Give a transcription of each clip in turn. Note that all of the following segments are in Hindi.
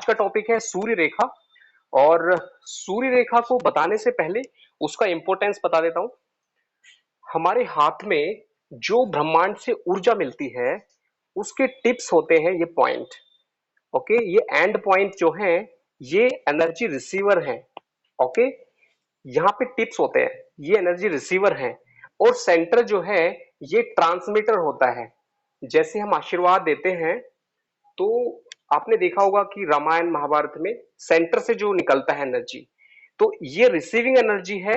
का टॉपिक है सूर्य रेखा। और सूर्य रेखा को बताने से पहले उसका इंपॉर्टेंस बता देता हूं। हमारे हाथ में जो ब्रह्मांड से ऊर्जा मिलती है उसके टिप्स होते हैं ये पॉइंट। ओके, ये एंड पॉइंट जो है ये एनर्जी रिसीवर है। ओके, यहाँ पे टिप्स होते हैं, ये एनर्जी रिसीवर है। और सेंटर जो है ये ट्रांसमीटर होता है। जैसे हम आशीर्वाद देते हैं तो आपने देखा होगा कि रामायण महाभारत में सेंटर से जो निकलता है एनर्जी, तो ये रिसीविंग एनर्जी है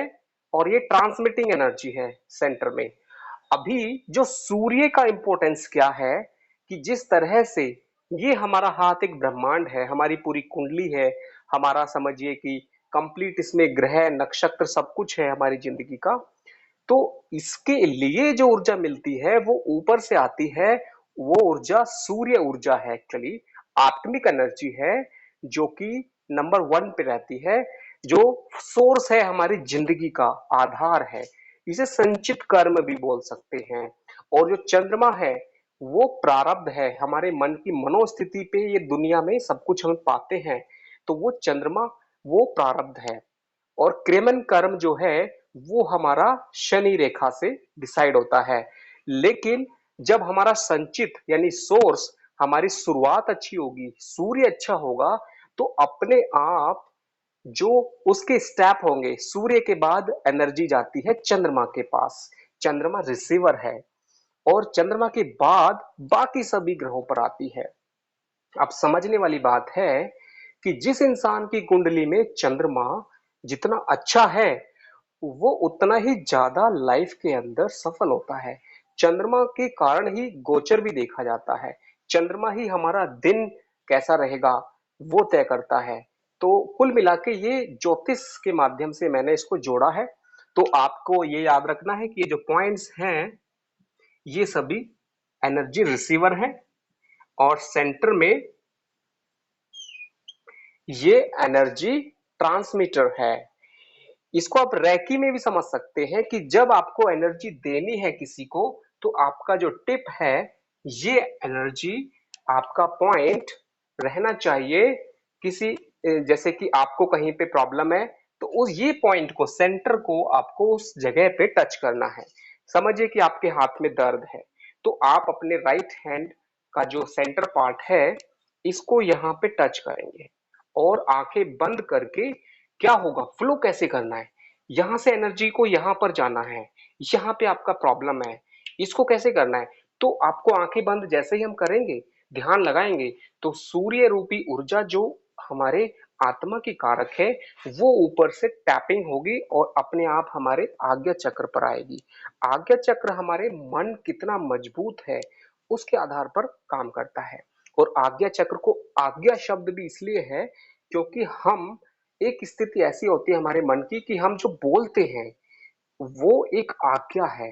और ये ट्रांसमिटिंग एनर्जी है सेंटर में। अभी जो सूर्य का इंपॉर्टेंस क्या है कि जिस तरह से ये हमारा हाथ एक ब्रह्मांड है, हमारी पूरी कुंडली है, हमारा समझिए कि कंप्लीट इसमें ग्रह नक्षत्र सब कुछ है हमारी जिंदगी का। तो इसके लिए जो ऊर्जा मिलती है वो ऊपर से आती है। वो ऊर्जा सूर्य ऊर्जा है, एक्चुअली आत्मिक एनर्जी है, जो कि नंबर वन पे रहती है, जो सोर्स है हमारी जिंदगी का, आधार है। इसे संचित कर्म भी बोल सकते हैं। और जो चंद्रमा है वो प्रारब्ध है, हमारे मन की मनोस्थिति पे ये दुनिया में सब कुछ हम पाते हैं। तो वो चंद्रमा वो प्रारब्ध है। और क्रेमन कर्म जो है वो हमारा शनि रेखा से डिसाइड होता है। लेकिन जब हमारा संचित यानी सोर्स, हमारी शुरुआत अच्छी होगी, सूर्य अच्छा होगा, तो अपने आप जो उसके स्टेप होंगे, सूर्य के बाद एनर्जी जाती है चंद्रमा के पास। चंद्रमा रिसीवर है और चंद्रमा के बाद बाकी सभी ग्रहों पर आती है। अब समझने वाली बात है कि जिस इंसान की कुंडली में चंद्रमा जितना अच्छा है वो उतना ही ज्यादा लाइफ के अंदर सफल होता है। चंद्रमा के कारण ही गोचर भी देखा जाता है। चंद्रमा ही हमारा दिन कैसा रहेगा वो तय करता है। तो कुल मिला के ये ज्योतिष के माध्यम से मैंने इसको जोड़ा है। तो आपको ये याद रखना है कि ये जो पॉइंट्स हैं ये सभी एनर्जी रिसीवर हैं और सेंटर में ये एनर्जी ट्रांसमीटर है। इसको आप रैकी में भी समझ सकते हैं कि जब आपको एनर्जी देनी है किसी को, तो आपका जो टिप है ये एनर्जी, आपका पॉइंट रहना चाहिए किसी, जैसे कि आपको कहीं पे प्रॉब्लम है तो उस ये पॉइंट को, सेंटर को आपको उस जगह पे टच करना है। समझिए कि आपके हाथ में दर्द है तो आप अपने राइट हैंड का जो सेंटर पार्ट है इसको यहाँ पे टच करेंगे और आंखें बंद करके क्या होगा, फ्लो कैसे करना है, यहां से एनर्जी को यहां पर जाना है, यहां पे आपका प्रॉब्लम है, इसको कैसे करना है। तो आपको आंखें बंद जैसे ही हम करेंगे, ध्यान लगाएंगे, तो सूर्य रूपी ऊर्जा जो हमारे आत्मा की कारक है वो ऊपर से टैपिंग होगी और अपने आप हमारे आज्ञा चक्र पर आएगी। आज्ञा चक्र हमारे मन कितना मजबूत है उसके आधार पर काम करता है। और आज्ञा चक्र को आज्ञा शब्द भी इसलिए है क्योंकि हम, एक स्थिति ऐसी होती है हमारे मन की कि हम जो बोलते हैं वो एक आज्ञा है।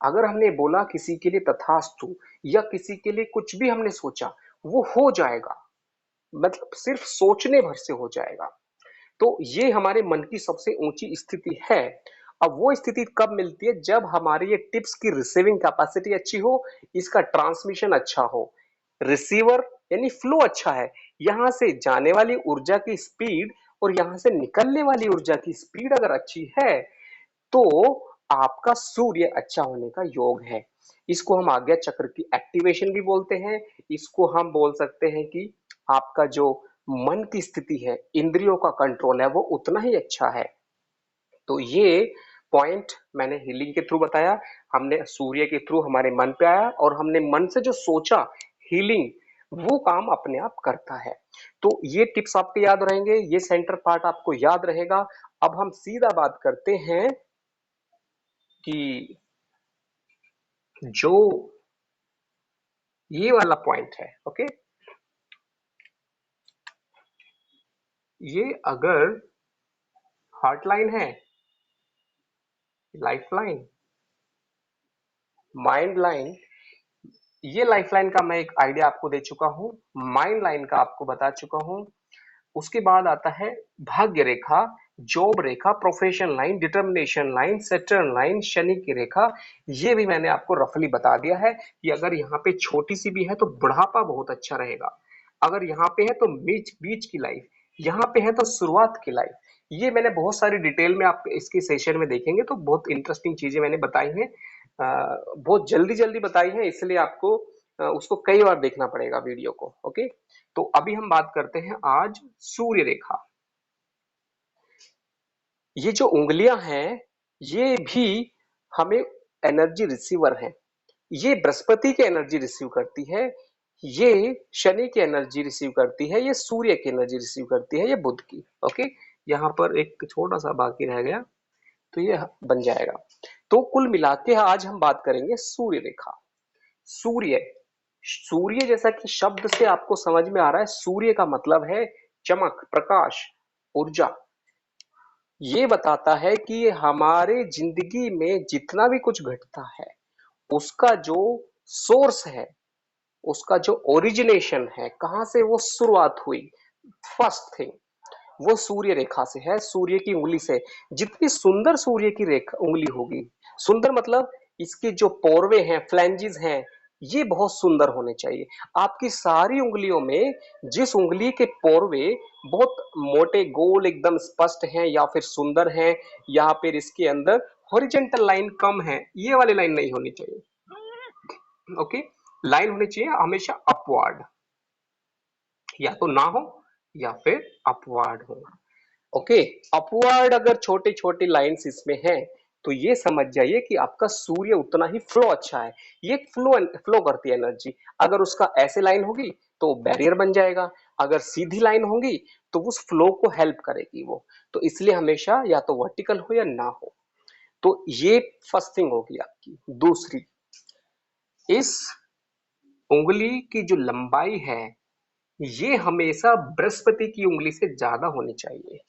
अगर हमने बोला किसी के लिए तथास्तु या किसी के लिए कुछ भी हमने सोचा वो हो जाएगा, मतलब सिर्फ सोचने भर से हो जाएगा। तो ये हमारे मन की सबसे ऊंची स्थिति है। अब वो स्थिति कब मिलती है, जब हमारी ये टिप्स की रिसीविंग कैपेसिटी अच्छी हो, इसका ट्रांसमिशन अच्छा हो, रिसीवर यानी फ्लो अच्छा है, यहां से जाने वाली ऊर्जा की स्पीड और यहां से निकलने वाली ऊर्जा की स्पीड अगर अच्छी है तो आपका सूर्य अच्छा होने का योग है। इसको हम आज्ञा चक्र की एक्टिवेशन भी बोलते हैं। इसको हम बोल सकते हैं कि आपका जो मन की स्थिति है, इंद्रियों का कंट्रोल है, वो उतना ही अच्छा है। तो ये पॉइंट मैंने हीलिंग के थ्रू बताया, हमने सूर्य के थ्रू हमारे मन पे आया और हमने मन से जो सोचा, हीलिंग वो काम अपने आप करता है। तो ये टिप्स आपको याद रहेंगे, ये सेंटर पार्ट आपको याद रहेगा। अब हम सीधा बात करते हैं कि जो ये वाला पॉइंट है, ओके, ये अगर हार्ट लाइन है, लाइफ लाइन, माइंड लाइन, ये लाइफ लाइन का मैं एक आइडिया आपको दे चुका हूं, माइंड लाइन का आपको बता चुका हूं। उसके बाद आता है भाग्य रेखा, जॉब रेखा, profession line, determination line, Saturn line, Shani की रेखा। ये भी मैंने आपको रफली बता दिया है कि अगर यहाँ पे छोटी सी भी है तो बुढ़ापा बहुत अच्छा रहेगा। अगर यहाँ पे है तो बीच बीच की लाइफ, यहाँ पे है तो शुरुआत की लाइफ। ये मैंने बहुत सारी डिटेल में आप इसके सेशन में देखेंगे तो बहुत इंटरेस्टिंग चीजें मैंने बताई हैं। बहुत जल्दी जल्दी बताई हैं, इसलिए आपको उसको कई बार देखना पड़ेगा वीडियो को। ओके, तो अभी हम बात करते हैं आज सूर्य रेखा। ये जो उंगलियां हैं ये भी हमें एनर्जी रिसीवर हैं। ये बृहस्पति की एनर्जी रिसीव करती है, ये शनि की एनर्जी रिसीव करती है, ये सूर्य की एनर्जी रिसीव करती है, ये बुध की। ओके, यहाँ पर एक छोटा सा बाकी रह गया तो ये बन जाएगा। तो कुल मिला के आज हम बात करेंगे सूर्य रेखा। सूर्य, सूर्य जैसा कि शब्द से आपको समझ में आ रहा है, सूर्य का मतलब है चमक, प्रकाश, ऊर्जा। ये बताता है कि हमारे जिंदगी में जितना भी कुछ घटता है उसका जो सोर्स है, उसका जो ओरिजिनेशन है, कहां से वो शुरुआत हुई, फर्स्ट थिंग वो सूर्य रेखा से है, सूर्य की उंगली से। जितनी सुंदर सूर्य की रेखा उंगली होगी, सुंदर मतलब इसकी जो पोरवे हैं, फ्लैंजेस हैं, ये बहुत सुंदर होने चाहिए। आपकी सारी उंगलियों में जिस उंगली के पोरवे बहुत मोटे, गोल, एकदम स्पष्ट हैं या फिर सुंदर हैं, या फिर इसके अंदर हॉरिजेंटल लाइन कम है, ये वाली लाइन नहीं होनी चाहिए। ओके, लाइन होनी चाहिए हमेशा अपवर्ड, या तो ना हो या फिर अपवर्ड हो। ओके, अपवर्ड अगर छोटे छोटे लाइंस इसमें हैं तो ये समझ जाइए कि आपका सूर्य उतना ही फ्लो अच्छा है। ये फ्लो फ्लो करती है एनर्जी। अगर उसका ऐसे लाइन होगी तो बैरियर बन जाएगा, अगर सीधी लाइन होगी तो उस फ्लो को हेल्प करेगी वो। तो इसलिए हमेशा या तो वर्टिकल हो या ना हो। तो ये फर्स्ट थिंग होगी आपकी। दूसरी, इस उंगली की जो लंबाई है ये हमेशा बृहस्पति की उंगली से ज्यादा होनी चाहिए।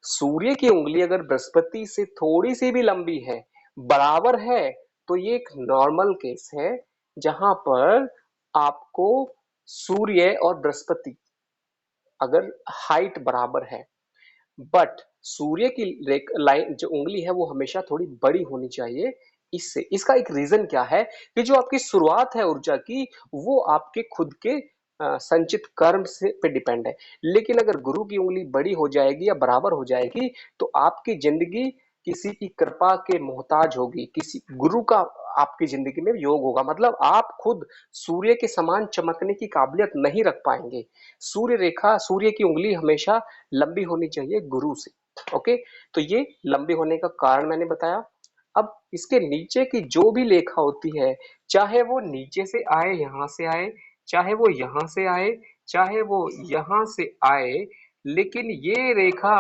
सूर्य की उंगली अगर बृहस्पति से थोड़ी सी भी लंबी है, बराबर है, तो ये एक नॉर्मल केस है जहां पर आपको सूर्य और बृहस्पति अगर हाइट बराबर है, बट सूर्य की लाइन जो उंगली है वो हमेशा थोड़ी बड़ी होनी चाहिए। इससे इसका एक रीजन क्या है कि जो आपकी शुरुआत है ऊर्जा की वो आपके खुद के संचित कर्म से पे डिपेंड है। लेकिन अगर गुरु की उंगली बड़ी हो जाएगी या बराबर हो जाएगी तो आपकी जिंदगी किसी की कृपा के मोहताज होगी, किसी गुरु का आपकी जिंदगी में योग होगा। मतलब आप खुद सूर्य के समान चमकने की काबिलियत नहीं रख पाएंगे। सूर्य रेखा, सूर्य की उंगली हमेशा लंबी होनी चाहिए गुरु से। ओके, तो ये लंबी होने का कारण मैंने बताया। अब इसके नीचे की जो भी रेखा होती है, चाहे वो नीचे से आए, यहां से आए, चाहे वो यहां से आए, चाहे वो यहां से आए, लेकिन ये रेखा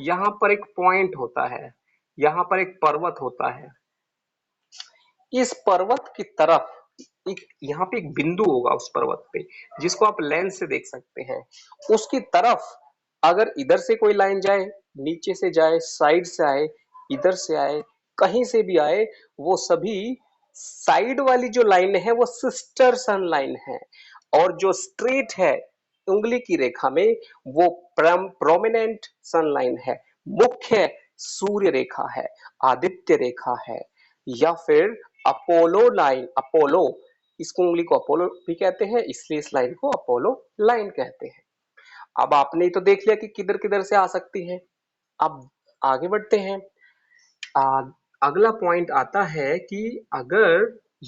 यहाँ पर एक पॉइंट होता है, यहाँ पर एक पर्वत होता है, इस पर्वत की तरफ एक यहाँ पे एक बिंदु होगा उस पर्वत पे जिसको आप लेंस से देख सकते हैं। उसकी तरफ अगर इधर से कोई लाइन जाए, नीचे से जाए, साइड से आए, इधर से आए, कहीं से भी आए, वो सभी साइड वाली जो लाइन है वो सिस्टर सन लाइन है। और जो स्ट्रेट है उंगली की रेखा में वो प्रोमिनेंट सन लाइन है, मुख्य सूर्य रेखा है, आदित्य रेखा है, या फिर अपोलो लाइन। अपोलो, इसको उंगली को अपोलो भी कहते हैं, इसलिए इस लाइन को अपोलो लाइन कहते हैं। अब आपने तो देख लिया कि किधर किधर से आ सकती है। अब आगे बढ़ते हैं। आ, अगला पॉइंट आता है कि अगर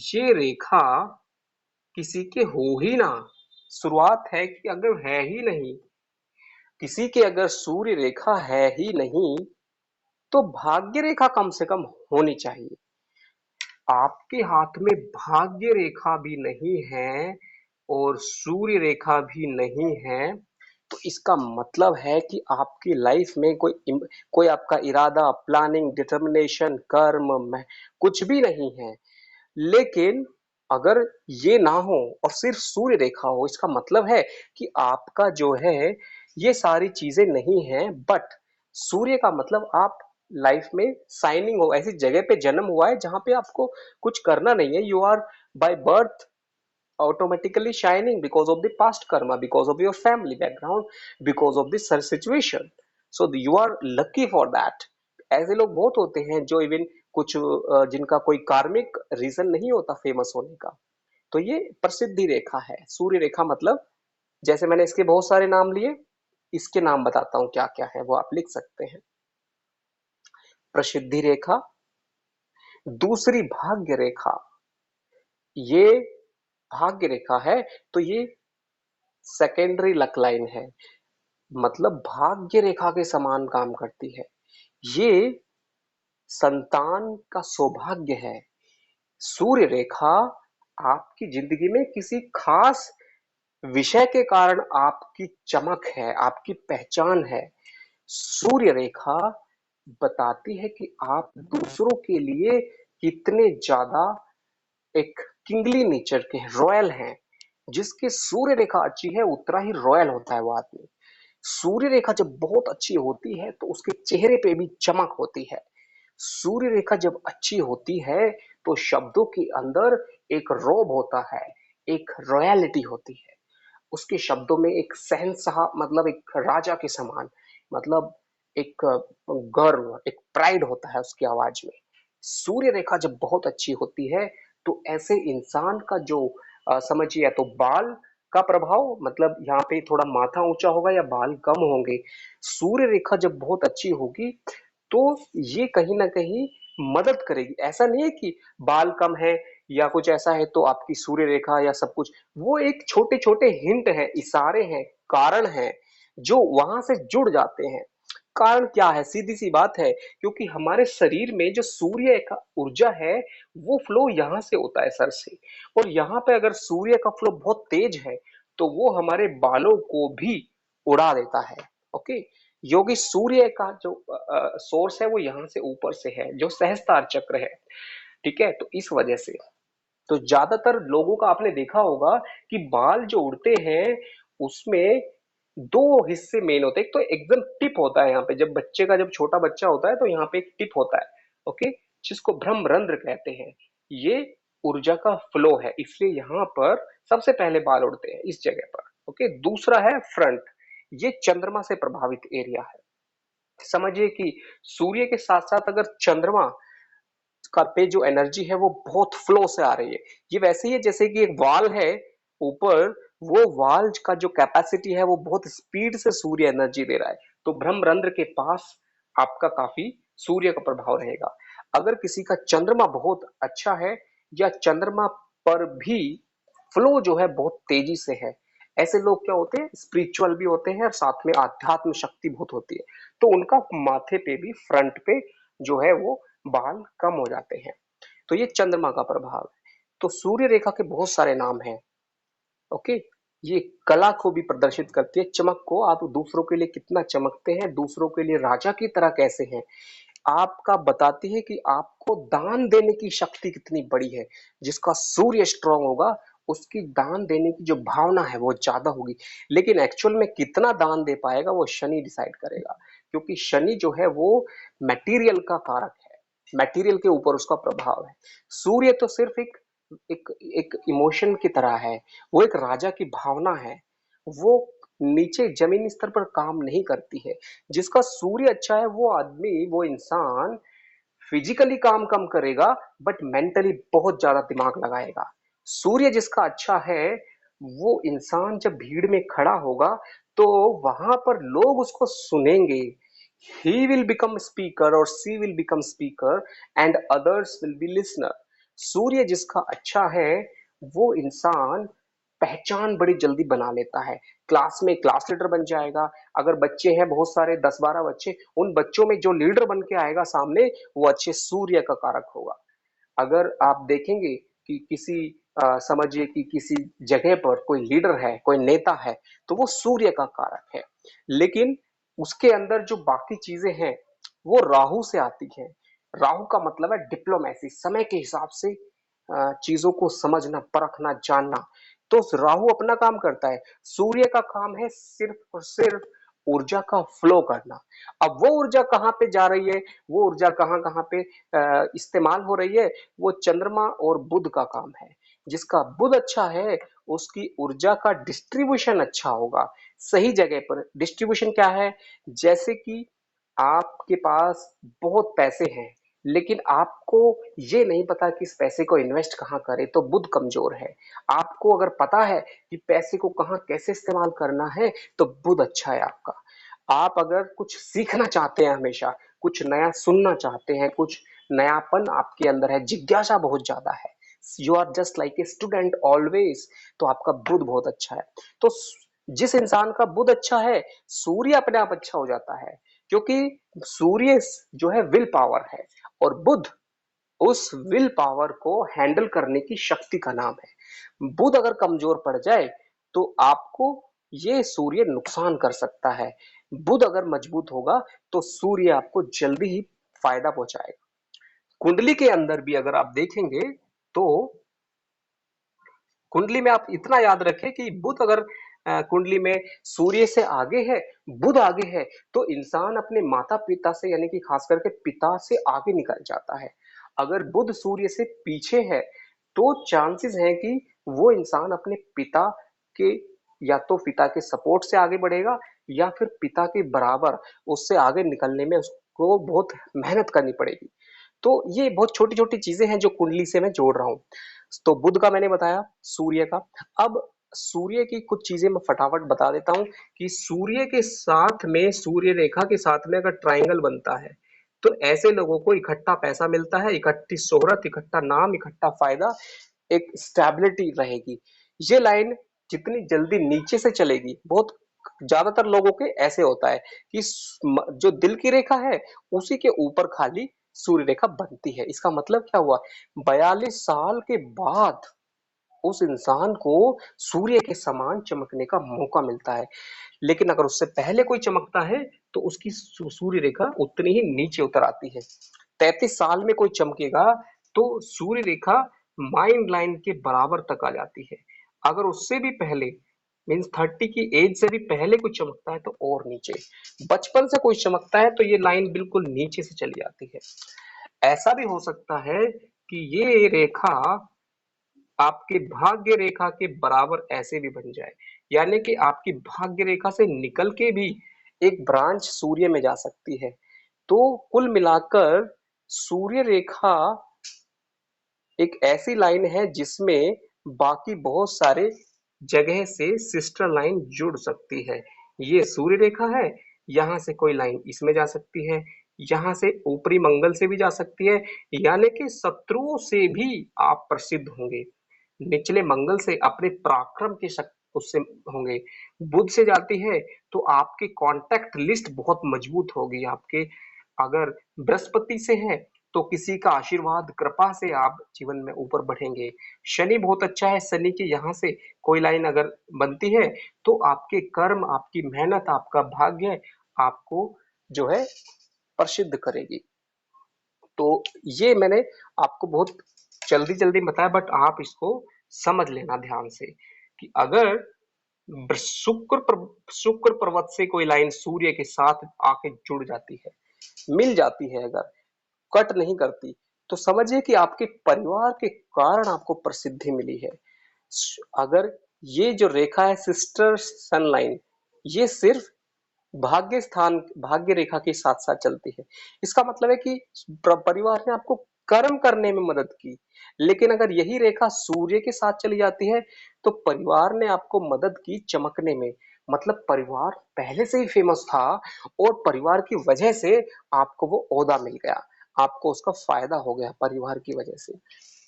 ये रेखा किसी के हो ही ना, शुरुआत है कि अगर है ही नहीं, किसी के अगर सूर्य रेखा है ही नहीं तो भाग्य रेखा कम से कम होनी चाहिए। आपके हाथ में भाग्य रेखा भी नहीं है और सूर्य रेखा भी नहीं है तो इसका मतलब है कि आपकी लाइफ में कोई आपका इरादा, प्लानिंग, डिटर्मिनेशन, कर्म में कुछ भी नहीं है। लेकिन अगर ये ना हो और सिर्फ सूर्य रेखा हो, इसका मतलब है कि आपका जो है ये सारी चीजें नहीं है। बट सूर्य का मतलब आप लाइफ में साइनिंग हो, ऐसी जगह पे जन्म हुआ है जहां पे आपको कुछ करना नहीं है। You are by birth automatically shining because of the past karma, because of your family background, because of this situation. So you are lucky for that. ऐसे लोग बहुत होते हैं जो इवन कुछ जिनका कोई कार्मिक रीजन नहीं होता फेमस होने का। तो ये प्रसिद्धि रेखा है। सूर्य रेखा मतलब जैसे मैंने इसके बहुत सारे नाम लिए, इसके नाम बताता हूं क्या क्या है, वो आप लिख सकते हैं। प्रसिद्धि रेखा, दूसरी भाग्य रेखा, ये भाग्य रेखा है, तो ये सेकेंडरी लक लाइन है, मतलब भाग्य रेखा के समान काम करती है। ये संतान का सौभाग्य है। सूर्य रेखा आपकी जिंदगी में किसी खास विषय के कारण आपकी चमक है, आपकी पहचान है। सूर्य रेखा बताती है कि आप दूसरों के लिए कितने ज्यादा एक किंगली नेचर के हैं, रॉयल हैं। जिसकी सूर्य रेखा अच्छी है उतना ही रॉयल होता है वो आदमी। सूर्य रेखा जब बहुत अच्छी होती है तो उसके चेहरे पे भी चमक होती है। सूर्य रेखा जब अच्छी होती है तो शब्दों के अंदर एक रौब होता है, एक रॉयलिटी होती है। उसके शब्दों में एक शहंशाह, मतलब एक राजा के समान, मतलब एक गर्व, एक प्राइड होता है उसकी आवाज में। सूर्य रेखा जब बहुत अच्छी होती है तो ऐसे इंसान का जो समझिए, या तो बाल का प्रभाव, मतलब यहाँ पे थोड़ा माथा ऊंचा होगा या बाल कम होंगे। सूर्य रेखा जब बहुत अच्छी होगी तो ये कहीं ना कहीं मदद करेगी। ऐसा नहीं है कि बाल कम है या कुछ ऐसा है तो आपकी सूर्य रेखा या सब कुछ, वो एक छोटे छोटे हिंट है, इशारे हैं, कारण हैं जो वहां से जुड़ जाते हैं। कारण क्या है, सीधी सी बात है, क्योंकि हमारे शरीर में जो सूर्य का ऊर्जा है वो फ्लो यहाँ से होता है, सर से। और यहाँ पे अगर सूर्य का फ्लो बहुत तेज है तो वो हमारे बालों को भी उड़ा देता है। ओके, योगी सूर्य का जो सोर्स है वो यहाँ से ऊपर से है, जो सहस्त्रार चक्र है। ठीक है, तो इस वजह से तो ज्यादातर लोगों का आपने देखा होगा कि बाल जो उड़ते हैं उसमें दो हिस्से मेन होते हैं। एक तो एकदम टिप होता है, यहाँ पे जब बच्चे का, जब छोटा बच्चा होता है तो यहाँ पे एक टिप होता है। ओके, जिसको भ्रमरंध्र कहते हैं। ये ऊर्जा का फ्लो है, इसलिए यहाँ पर सबसे पहले बाल उड़ते हैं इस जगह पर। ओके, दूसरा है फ्रंट, ये चंद्रमा से प्रभावित एरिया है। समझिए कि सूर्य के साथ साथ अगर चंद्रमा का पे जो एनर्जी है वो बहुत फ्लो से आ रही है। ये वैसे ही है जैसे कि एक वाल है ऊपर, वो वाल का जो कैपेसिटी है वो बहुत स्पीड से सूर्य एनर्जी दे रहा है। तो भ्रमरंध्र के पास आपका काफी सूर्य का प्रभाव रहेगा। अगर किसी का चंद्रमा बहुत अच्छा है या चंद्रमा पर भी फ्लो जो है बहुत तेजी से है, ऐसे लोग क्या होते हैं, स्पिरिचुअल भी होते हैं और साथ में आध्यात्म शक्ति बहुत होती है। तो उनका माथे पे भी, फ्रंट पे जो है वो बाल कम हो जाते हैं। तो ये चंद्रमा का प्रभाव है। तो सूर्य रेखा के बहुत सारे नाम हैं। ओके, ये कला को भी प्रदर्शित करती है, चमक को। आप दूसरों के लिए कितना चमकते हैं, दूसरों के लिए राजा की तरह कैसे हैं, आपका बताती है कि आपको दान देने की शक्ति कितनी बड़ी है। जिसका सूर्य स्ट्रांग होगा उसकी दान देने की जो भावना है वो ज्यादा होगी। लेकिन एक्चुअल में कितना दान दे पाएगा वो शनि डिसाइड करेगा, क्योंकि शनि जो है वो मटेरियल का कारक है, मटेरियल के ऊपर उसका प्रभाव है। सूर्य तो सिर्फ एक एक एक इमोशन की तरह है, वो एक राजा की भावना है। वो नीचे जमीनी स्तर पर काम नहीं करती है। जिसका सूर्य अच्छा है वो आदमी, वो इंसान फिजिकली काम कम करेगा बट मेंटली बहुत ज्यादा दिमाग लगाएगा। सूर्य जिसका अच्छा है वो इंसान जब भीड़ में खड़ा होगा तो वहां पर लोग उसको सुनेंगे। ही विल बिकम स्पीकर और she will become speaker and others will be listener. Surya जिसका अच्छा है वो इंसान पहचान बड़ी जल्दी बना लेता है, क्लास में क्लास लीडर बन जाएगा। अगर बच्चे हैं बहुत सारे, 10-12 बच्चे, उन बच्चों में जो लीडर बन के आएगा सामने वो अच्छे सूर्य का कारक होगा। अगर आप देखेंगे कि किसी समझिए कि किसी जगह पर कोई लीडर है, कोई नेता है, तो वो सूर्य का कारक है। लेकिन उसके अंदर जो बाकी चीजें हैं वो राहु से आती है। राहु का मतलब है डिप्लोमेसी, समय के हिसाब से चीजों को समझना, परखना, जानना। तो राहु अपना काम करता है, सूर्य का काम है सिर्फ और सिर्फ ऊर्जा का फ्लो करना। अब वो ऊर्जा कहाँ पे जा रही है, वो ऊर्जा कहाँ कहाँ पे इस्तेमाल हो रही है, वो चंद्रमा और बुध का काम है। जिसका बुध अच्छा है उसकी ऊर्जा का डिस्ट्रीब्यूशन अच्छा होगा, सही जगह पर। डिस्ट्रीब्यूशन क्या है, जैसे कि आपके पास बहुत पैसे हैं लेकिन आपको ये नहीं पता कि इस पैसे को इन्वेस्ट कहाँ करें, तो बुध कमजोर है। आपको अगर पता है कि पैसे को कहाँ कैसे इस्तेमाल करना है, तो बुध अच्छा है आपका। आप अगर कुछ सीखना चाहते हैं, हमेशा कुछ नया सुनना चाहते हैं, कुछ नयापन आपके अंदर है, जिज्ञासा बहुत ज्यादा है, you are just like a student always, तो आपका बुध बहुत अच्छा है। तो जिस इंसान का बुध अच्छा है, सूर्य अपने आप अच्छा हो जाता है, क्योंकि सूर्य जो है विल पावर है, और बुध उस विल पावर को हैंडल करने की शक्ति का नाम है। बुध अगर कमजोर पड़ जाए तो आपको ये सूर्य नुकसान कर सकता है। बुध अगर मजबूत होगा तो सूर्य आपको जल्दी ही फायदा पहुंचाएगा। कुंडली के अंदर भी अगर आप देखेंगे तो कुंडली में आप इतना याद रखें कि बुध अगर कुंडली में सूर्य से आगे है, बुध आगे है, तो इंसान अपने माता पिता से यानी कि खास करके पिता से आगे निकल जाता है। अगर बुध सूर्य से पीछे है तो चांसेस हैं कि वो इंसान अपने पिता के या तो पिता के सपोर्ट से आगे बढ़ेगा, या फिर पिता के बराबर उससे आगे निकलने में उसको बहुत मेहनत करनी पड़ेगी। तो ये बहुत छोटी छोटी चीजें हैं जो कुंडली से मैं जोड़ रहा हूँ। तो बुध का मैंने बताया, सूर्य का। अब सूर्य की कुछ चीजें मैं फटाफट बता देता हूँ कि सूर्य के साथ में, सूर्य रेखा के साथ में अगर ट्रायंगल बनता है तो ऐसे लोगों को इकट्ठा पैसा मिलता है, इकट्ठी शोहरत, इकट्ठा नाम, इकट्ठा फायदा, एक स्टेबिलिटी रहेगी। ये लाइन जितनी जल्दी नीचे से चलेगी, बहुत ज्यादातर लोगों के ऐसे होता है कि जो दिल की रेखा है उसी के ऊपर खाली सूर्य रेखा बनती है। इसका मतलब क्या हुआ, 42 साल के बाद उस इंसान को सूर्य के समान चमकने का मौका मिलता है। लेकिन अगर उससे पहले कोई चमकता है तो उसकी सूर्य रेखा उतनी ही नीचे उतर आती है। 33 साल में कोई चमकेगा तो सूर्य रेखा माइंड लाइन के बराबर तक आ जाती है। अगर उससे भी पहले, मीन्स 30 की एज से भी पहले कोई चमकता है तो और नीचे। बचपन से कोई चमकता है तो ये लाइन बिल्कुल नीचे से चली जाती है। ऐसा भी हो सकता है कि ये रेखा आपके भाग्य रेखा के बराबर ऐसे भी बन जाए, यानी कि आपकी भाग्य रेखा से निकल के भी एक ब्रांच सूर्य में जा सकती है। तो कुल मिलाकर सूर्य रेखा एक ऐसी लाइन है जिसमें बाकी बहुत सारे जगह से सिस्टर लाइन जुड़ सकती है। ये सूर्य रेखा है, यहाँ से कोई लाइन इसमें जा सकती है, यहाँ से ऊपरी मंगल से भी जा सकती है, यानी कि शत्रुओं से भी आप प्रसिद्ध होंगे। निचले मंगल से अपने पराक्रम के शक्ति उससे होंगे। बुध से जाती है तो आपकी कांटेक्ट लिस्ट बहुत मजबूत होगी आपके। अगर बृहस्पति से है तो किसी का आशीर्वाद कृपा से आप जीवन में ऊपर बढ़ेंगे। शनि बहुत अच्छा है, शनि के यहाँ से कोई लाइन अगर बनती है तो आपके कर्म, आपकी मेहनत, आपका भाग्य आपको जो है प्रसिद्ध करेगी। तो ये मैंने आपको बहुत जल्दी जल्दी बताया, बट आप इसको समझ लेना ध्यान से कि अगर शुक्र पर्वत से कोई लाइन सूर्य के साथ आके जुड़ जाती है, मिल जाती है, अगर कट नहीं करती, तो समझिए कि आपके परिवार के कारण आपको प्रसिद्धि मिली है। अगर ये जो रेखा है सिस्टर सन लाइन, ये सिर्फ भाग्य स्थान, भाग्य रेखा के साथ साथ चलती है। इसका मतलब है कि परिवार ने आपको कर्म करने में मदद की। लेकिन अगर यही रेखा सूर्य के साथ चली जाती है तो परिवार ने आपको मदद की चमकने में। मतलब परिवार पहले से ही फेमस था और परिवार की वजह से आपको वो ओहदा मिल गया, आपको उसका फायदा हो गया परिवार की वजह से।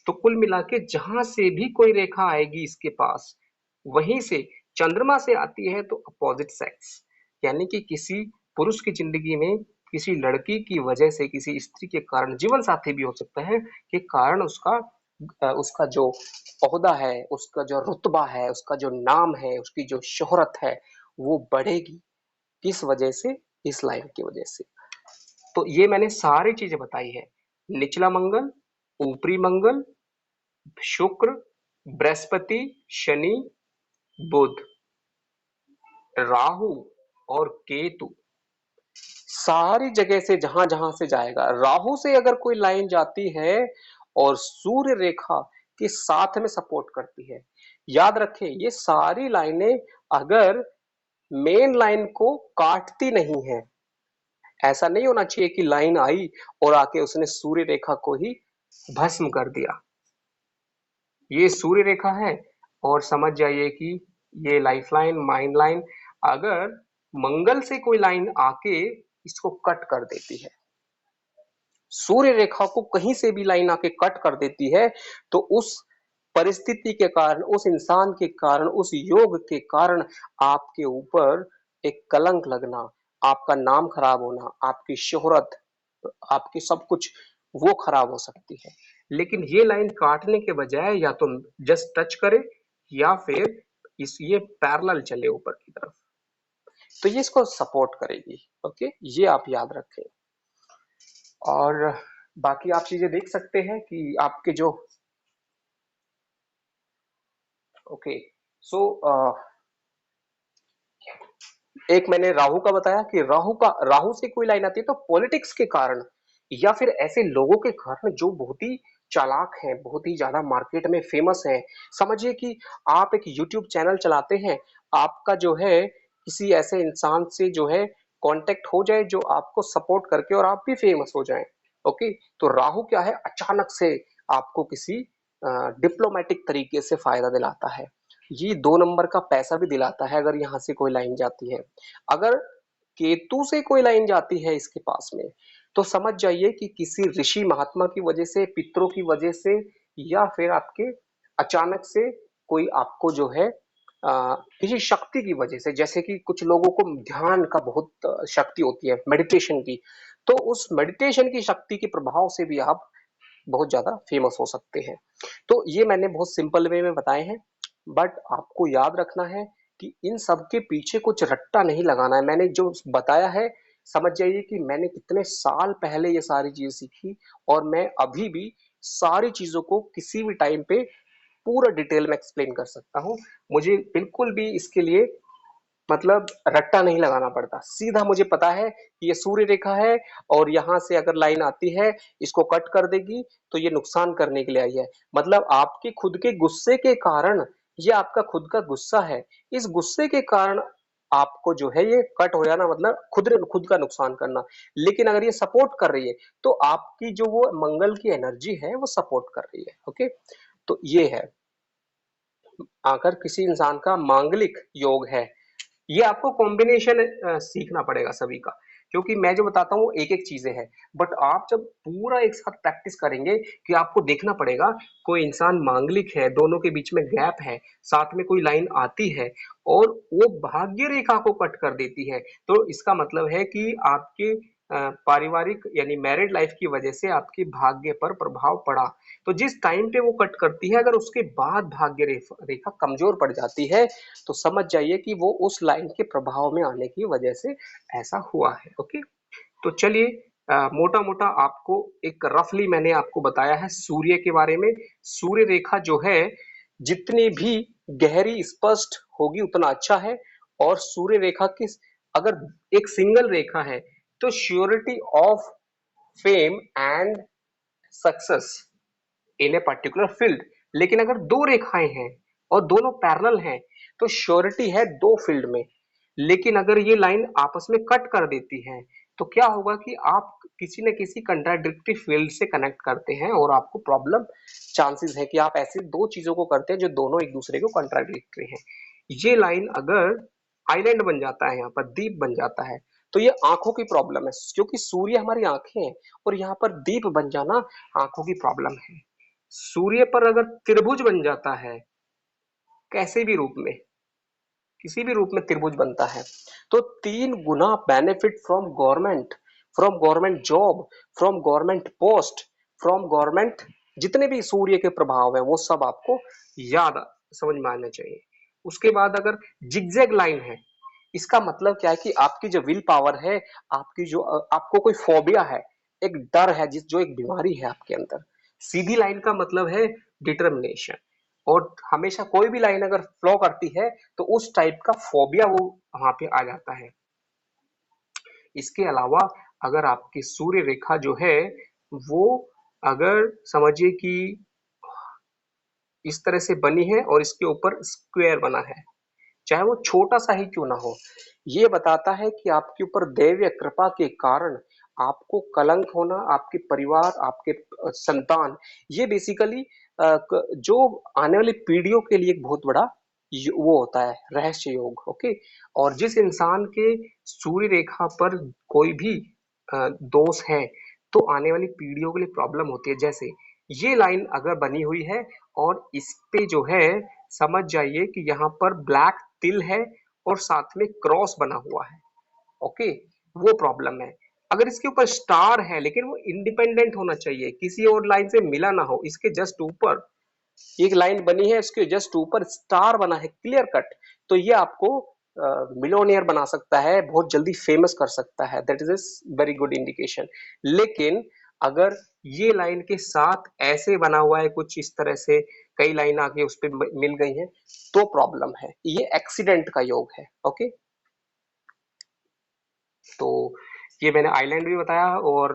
तो कुल मिला के जहां से भी कोई रेखा आएगी इसके पास, वहीं से चंद्रमा से आती है तो अपोजिट सेक्स, यानी कि किसी पुरुष की जिंदगी में किसी लड़की की वजह से, किसी स्त्री के कारण, जीवन साथी भी हो सकता है के कारण उसका उसका जो ओहदा है, उसका जो रुतबा है, उसका जो नाम है, उसकी जो शोहरत है, वो बढ़ेगी। किस वजह से, इस लाइन की वजह से। तो ये मैंने सारी चीजें बताई है, निचला मंगल, ऊपरी मंगल, शुक्र, बृहस्पति, शनि, बुध, राहु और केतु, सारी जगह से जहां जहां से जाएगा। राहु से अगर कोई लाइन जाती है और सूर्य रेखा के साथ में सपोर्ट करती है, याद रखें ये सारी लाइनें अगर मेन लाइन को काटती नहीं है, ऐसा नहीं होना चाहिए कि लाइन आई और आके उसने सूर्य रेखा को ही भस्म कर दिया। ये सूर्य रेखा है और समझ जाइए कि ये लाइफलाइन, माइंड लाइन, अगर मंगल से कोई लाइन आके इसको कट कर देती है, सूर्य रेखा को कहीं से भी लाइन आके कट कर देती है, तो उस परिस्थिति के कारण, उस इंसान के कारण, उस योग के कारण आपके ऊपर एक कलंक लगना, आपका नाम खराब होना, आपकी शोहरत, आपकी सब कुछ वो खराब हो सकती है। लेकिन ये लाइन काटने के बजाय या तो जस्ट टच करे या फिर इस ये पैरेलल चले ऊपर की तरफ, तो ये इसको सपोर्ट करेगी। ओके, ये आप याद रखें। और बाकी आप चीजें देख सकते हैं कि आपके जो ओके सो एक मैंने राहु का बताया कि राहु से कोई लाइन आती है तो पॉलिटिक्स के कारण या फिर ऐसे लोगों के कारण जो बहुत ही चालाक हैं, बहुत ही ज्यादा मार्केट में फेमस हैं। समझिए कि आप एक यूट्यूब चैनल चलाते हैं, आपका जो है किसी ऐसे इंसान से जो है कांटेक्ट हो जाए जो आपको सपोर्ट करके और आप भी फेमस हो जाएं। ओके, तो राहु क्या है, अचानक से आपको किसी डिप्लोमेटिक तरीके से फायदा दिलाता है। ये 2 नंबर का पैसा भी दिलाता है अगर यहाँ से कोई लाइन जाती है। अगर केतु से कोई लाइन जाती है इसके पास में, तो समझ जाइए कि किसी ऋषि महात्मा की वजह से, पितरों की वजह से, या फिर आपके अचानक से कोई आपको जो है किसी शक्ति की वजह से, जैसे कि कुछ लोगों को ध्यान का बहुत शक्ति होती है, मेडिटेशन की, तो उस मेडिटेशन की शक्ति के प्रभाव से भी आप बहुत ज्यादा फेमस हो सकते हैं। तो ये मैंने बहुत सिंपल वे में बताए हैं, बट आपको याद रखना है कि इन सब के पीछे कुछ रट्टा नहीं लगाना है। मैंने जो बताया है, समझ जाइए कि मैंने कितने साल पहले ये सारी चीजें सीखी और मैं अभी भी सारी चीजों को किसी भी टाइम पे पूरा डिटेल में एक्सप्लेन कर सकता हूँ। मुझे बिल्कुल भी इसके लिए मतलब रट्टा नहीं लगाना पड़ता, सीधा मुझे पता है कि ये सूर्य रेखा है और यहाँ से अगर लाइन आती है इसको कट कर देगी, तो ये नुकसान करने के लिए आई है। मतलब आपके खुद के गुस्से के कारण, ये आपका खुद का गुस्सा है, इस गुस्से के कारण आपको जो है ये कट हो जाना, मतलब खुद खुद का नुकसान करना। लेकिन अगर ये सपोर्ट कर रही है तो आपकी जो वो मंगल की एनर्जी है वो सपोर्ट कर रही है। ओके, तो ये है। अगर किसी इंसान का मांगलिक योग है, ये आपको कॉम्बिनेशन सीखना पड़ेगा सभी का, क्योंकि मैं जो बताता हूँ एक एक चीजें हैं, बट आप जब पूरा एक साथ प्रैक्टिस करेंगे कि आपको देखना पड़ेगा कोई इंसान मांगलिक है, दोनों के बीच में गैप है, साथ में कोई लाइन आती है और वो भाग्य रेखा को कट कर देती है, तो इसका मतलब है कि आपके पारिवारिक यानी मैरिड लाइफ की वजह से आपके भाग्य पर प्रभाव पड़ा। तो जिस टाइम पे वो कट करती है, अगर उसके बाद भाग्य रेखा कमजोर पड़ जाती है, तो समझ जाइए कि वो उस लाइन के प्रभाव में आने की वजह से ऐसा हुआ है। ओके, तो चलिए मोटा मोटा आपको एक रफली मैंने आपको बताया है सूर्य के बारे में। सूर्य रेखा जो है जितनी भी गहरी स्पष्ट होगी उतना अच्छा है, और सूर्य रेखा की अगर एक सिंगल रेखा है तो surety of fame and success in a particular field. लेकिन अगर दो रेखाएं हैं और दोनों पैरेलल हैं तो श्योरिटी है दो फील्ड में। लेकिन अगर ये लाइन आपस में कट कर देती है तो क्या होगा कि आप किसी न किसी कंट्राडिक्टरी फील्ड से कनेक्ट करते हैं और आपको प्रॉब्लम, चांसेस है कि आप ऐसे दो चीजों को करते हैं जो दोनों एक दूसरे को कंट्राडिक्टरी हैं। ये लाइन अगर आइलैंड बन जाता है, यहाँ पर द्वीप बन जाता है, तो ये आंखों की प्रॉब्लम है, क्योंकि सूर्य हमारी आंखें हैं और यहाँ पर द्वीप बन जाना आंखों की प्रॉब्लम है। सूर्य पर अगर त्रिभुज बन जाता है, कैसे भी रूप में, किसी भी रूप में त्रिभुज बनता है, तो 3 गुना benefit from government job, from government post, from government, जितने भी सूर्य के प्रभाव है वो सब आपको याद समझ में आना चाहिए। उसके बाद अगर जिगजैग लाइन है, इसका मतलब क्या है कि आपकी जो विल पावर है, आपकी जो आपको कोई फोबिया है, एक डर है, जिस जो एक बीमारी है आपके अंदर। सीधी लाइन का मतलब है डिटर्मिनेशन, और हमेशा कोई भी लाइन अगर फ्लो करती है तो उस टाइप का फोबिया वो वहां पे आ जाता है। इसके अलावा अगर आपकी सूर्य रेखा जो है वो अगर समझिए कि इस तरह से बनी है और इसके ऊपर स्क्वायर बना है, चाहे वो छोटा सा ही क्यों ना हो। ये बताता है कि आपके ऊपर दैवीय कृपा के कारण आपको कलंक होना, आपके परिवार, आपके संतान, ये बेसिकली जो आने वाली पीढ़ियों के लिए एक बहुत बड़ा वो होता है रहस्य योग। ओके। और जिस इंसान के सूर्य रेखा पर कोई भी दोष है तो आने वाली पीढ़ियों के लिए प्रॉब्लम होती है। जैसे ये लाइन अगर बनी हुई है और इस पे जो है समझ जाइए कि यहाँ पर ब्लैक तिल है और साथ में क्रॉस बना हुआ है। ओके। वो प्रॉब्लम है। अगर इसके ऊपर स्टार है लेकिन वो इंडिपेंडेंट होना चाहिए, किसी और लाइन से मिला ना हो, इसके जस्ट ऊपर एक लाइन बनी है, इसके जस्ट ऊपर स्टार बना है क्लियर कट, तो ये आपको मिलोनियर बना सकता है, बहुत जल्दी फेमस कर सकता है। That is a very good indication. लेकिन अगर ये लाइन के साथ ऐसे बना हुआ है कुछ इस तरह से, कई लाइन आगे उस पर मिल गई हैं, तो प्रॉब्लम है, ये एक्सीडेंट का योग है। ओके। तो ये मैंने आइलैंड भी बताया और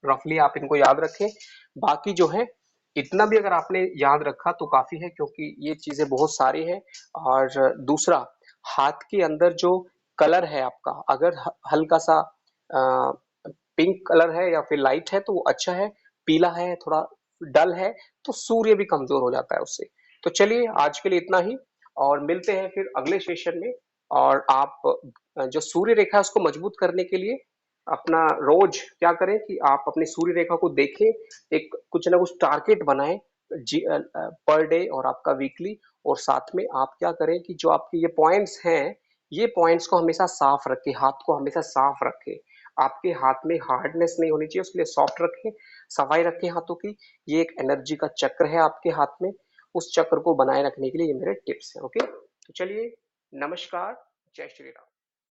रफली आप इनको याद रखें। बाकी जो है इतना भी अगर आपने याद रखा तो काफी है, क्योंकि ये चीजें बहुत सारी हैं। और दूसरा, हाथ के अंदर जो कलर है आपका, अगर हल्का सा पिंक कलर है या फिर लाइट है तो वो अच्छा है, पीला है थोड़ा डल है तो सूर्य भी कमजोर हो जाता है उससे। तो चलिए आज के लिए इतना ही, और मिलते हैं फिर अगले सेशन में। और आप जो सूर्य रेखा है उसको मजबूत करने के लिए अपना रोज क्या करें कि आप अपनी सूर्य रेखा को देखें, एक कुछ ना कुछ टारगेट बनाएं पर डे और आपका वीकली। और साथ में आप क्या करें कि जो आपके ये पॉइंट्स हैं, ये पॉइंट्स को हमेशा साफ रखें, हाथ को हमेशा साफ रखें। आपके हाथ में हार्डनेस नहीं होनी चाहिए, उसके लिए सॉफ्ट रखें, सफाई रखें हाथों की। ये एक एनर्जी का चक्र है आपके हाथ में, उस चक्र को बनाए रखने के लिए ये मेरे टिप्स हैं। ओके। तो चलिए, नमस्कार, जय श्री राम।